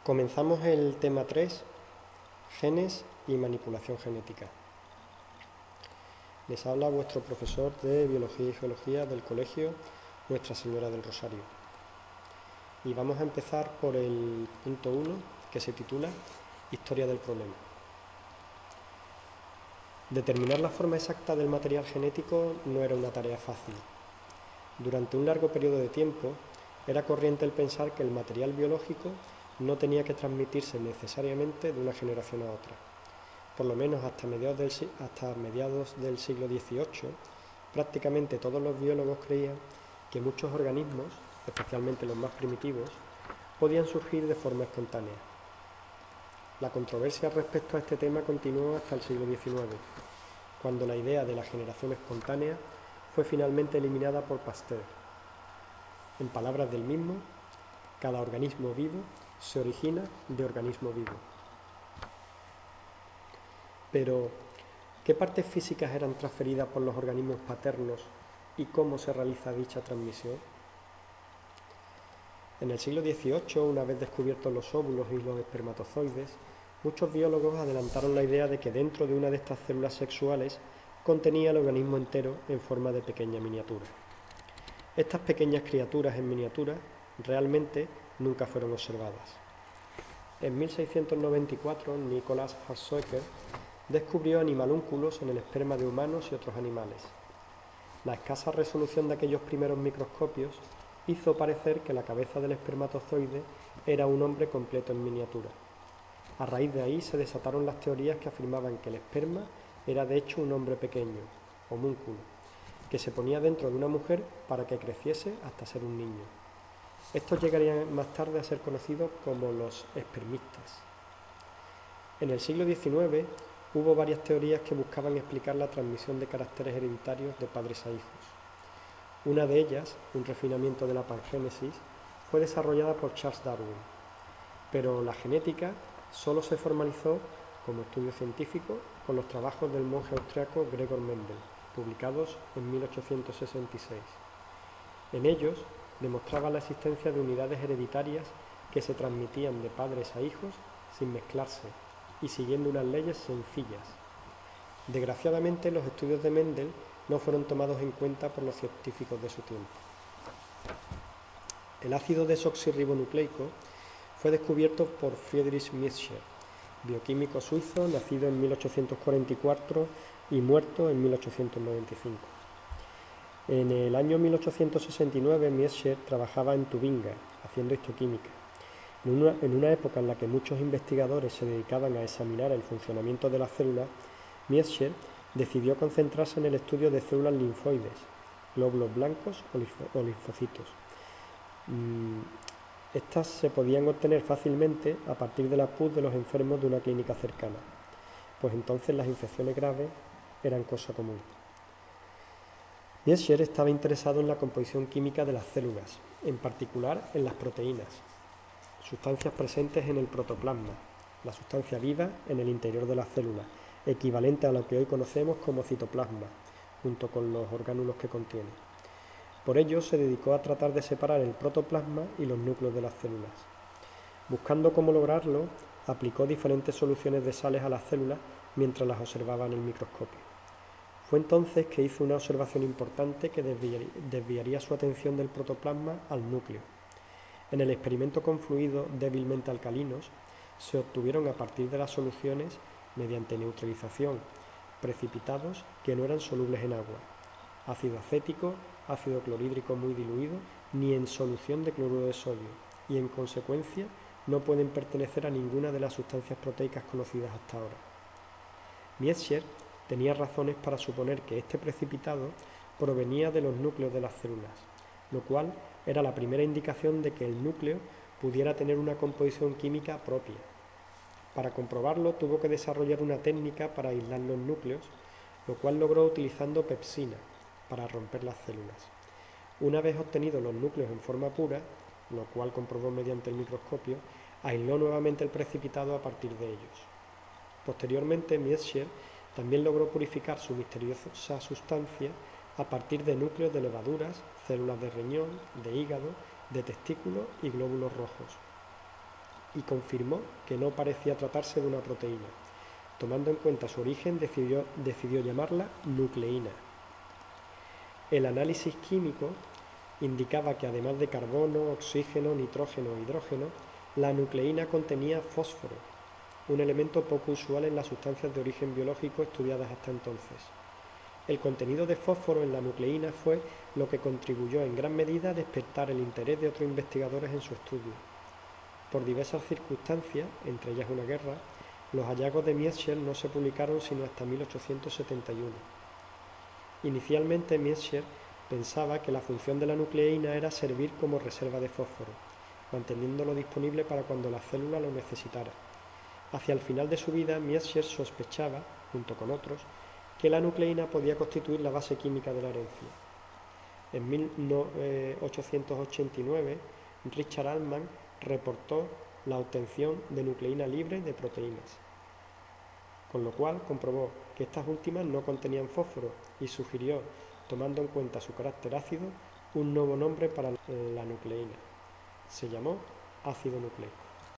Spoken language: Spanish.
Comenzamos el tema 3, genes y manipulación genética. Les habla vuestro profesor de Biología y Geología del Colegio Nuestra Señora del Rosario. Y vamos a empezar por el punto 1, que se titula Historia del problema. Determinar la forma exacta del material genético no era una tarea fácil. Durante un largo periodo de tiempo, era corriente el pensar que el material biológico no tenía que transmitirse necesariamente de una generación a otra. Por lo menos hasta mediados del siglo XVIII, prácticamente todos los biólogos creían que muchos organismos, especialmente los más primitivos, podían surgir de forma espontánea. La controversia respecto a este tema continuó hasta el siglo XIX, cuando la idea de la generación espontánea fue finalmente eliminada por Pasteur. En palabras del mismo, cada organismo vivo se origina de organismo vivo. Pero, ¿qué partes físicas eran transferidas por los organismos paternos y cómo se realiza dicha transmisión? En el siglo XVIII, una vez descubiertos los óvulos y los espermatozoides, muchos biólogos adelantaron la idea de que dentro de una de estas células sexuales contenía el organismo entero en forma de pequeña miniatura. Estas pequeñas criaturas en miniatura realmente nunca fueron observadas. En 1694, Nicholas Hartshöcker descubrió animalúnculos en el esperma de humanos y otros animales. La escasa resolución de aquellos primeros microscopios hizo parecer que la cabeza del espermatozoide era un hombre completo en miniatura. A raíz de ahí se desataron las teorías que afirmaban que el esperma era de hecho un hombre pequeño, homúnculo, que se ponía dentro de una mujer para que creciese hasta ser un niño. Estos llegarían más tarde a ser conocidos como los espermistas. En el siglo XIX hubo varias teorías que buscaban explicar la transmisión de caracteres hereditarios de padres a hijos. Una de ellas, un refinamiento de la pangénesis, fue desarrollada por Charles Darwin, pero la genética solo se formalizó como estudio científico con los trabajos del monje austriaco Gregor Mendel, publicados en 1866. En ellos demostraba la existencia de unidades hereditarias que se transmitían de padres a hijos sin mezclarse y siguiendo unas leyes sencillas. Desgraciadamente, los estudios de Mendel no fueron tomados en cuenta por los científicos de su tiempo. El ácido desoxirribonucleico fue descubierto por Friedrich Miescher, bioquímico suizo nacido en 1844 y muerto en 1895. En el año 1869, Miescher trabajaba en Tubinga, haciendo histoquímica. En una época en la que muchos investigadores se dedicaban a examinar el funcionamiento de las células, Miescher decidió concentrarse en el estudio de células linfoides, glóbulos blancos o linfocitos. Estas se podían obtener fácilmente a partir de la pus de los enfermos de una clínica cercana, pues entonces las infecciones graves eran cosa común. Miescher estaba interesado en la composición química de las células, en particular en las proteínas, sustancias presentes en el protoplasma, la sustancia viva en el interior de la célula, equivalente a lo que hoy conocemos como citoplasma, junto con los orgánulos que contiene. Por ello se dedicó a tratar de separar el protoplasma y los núcleos de las células. Buscando cómo lograrlo, aplicó diferentes soluciones de sales a las células mientras las observaba en el microscopio. Fue entonces que hizo una observación importante que desviaría su atención del protoplasma al núcleo. En el experimento con fluidos débilmente alcalinos, se obtuvieron a partir de las soluciones, mediante neutralización, precipitados que no eran solubles en agua, ácido acético, ácido clorhídrico muy diluido, ni en solución de cloruro de sodio, y en consecuencia no pueden pertenecer a ninguna de las sustancias proteicas conocidas hasta ahora. Miescher tenía razones para suponer que este precipitado provenía de los núcleos de las células, lo cual era la primera indicación de que el núcleo pudiera tener una composición química propia. Para comprobarlo tuvo que desarrollar una técnica para aislar los núcleos, lo cual logró utilizando pepsina para romper las células. Una vez obtenidos los núcleos en forma pura, lo cual comprobó mediante el microscopio, aisló nuevamente el precipitado a partir de ellos. Posteriormente, Miescher también logró purificar su misteriosa sustancia a partir de núcleos de levaduras, células de riñón, de hígado, de testículos y glóbulos rojos. y confirmó que no parecía tratarse de una proteína. Tomando en cuenta su origen, decidió llamarla nucleína. El análisis químico indicaba que además de carbono, oxígeno, nitrógeno e hidrógeno, la nucleína contenía fósforo, un elemento poco usual en las sustancias de origen biológico estudiadas hasta entonces. El contenido de fósforo en la nucleína fue lo que contribuyó en gran medida a despertar el interés de otros investigadores en su estudio. Por diversas circunstancias, entre ellas una guerra, los hallazgos de Miescher no se publicaron sino hasta 1871. Inicialmente Miescher pensaba que la función de la nucleína era servir como reserva de fósforo, manteniéndolo disponible para cuando la célula lo necesitara. Hacia el final de su vida, Miescher sospechaba, junto con otros, que la nucleína podía constituir la base química de la herencia. En 1889, Richard Altman reportó la obtención de nucleína libre de proteínas, con lo cual comprobó que estas últimas no contenían fósforo y sugirió, tomando en cuenta su carácter ácido, un nuevo nombre para la nucleína. Se llamó ácido nucleico.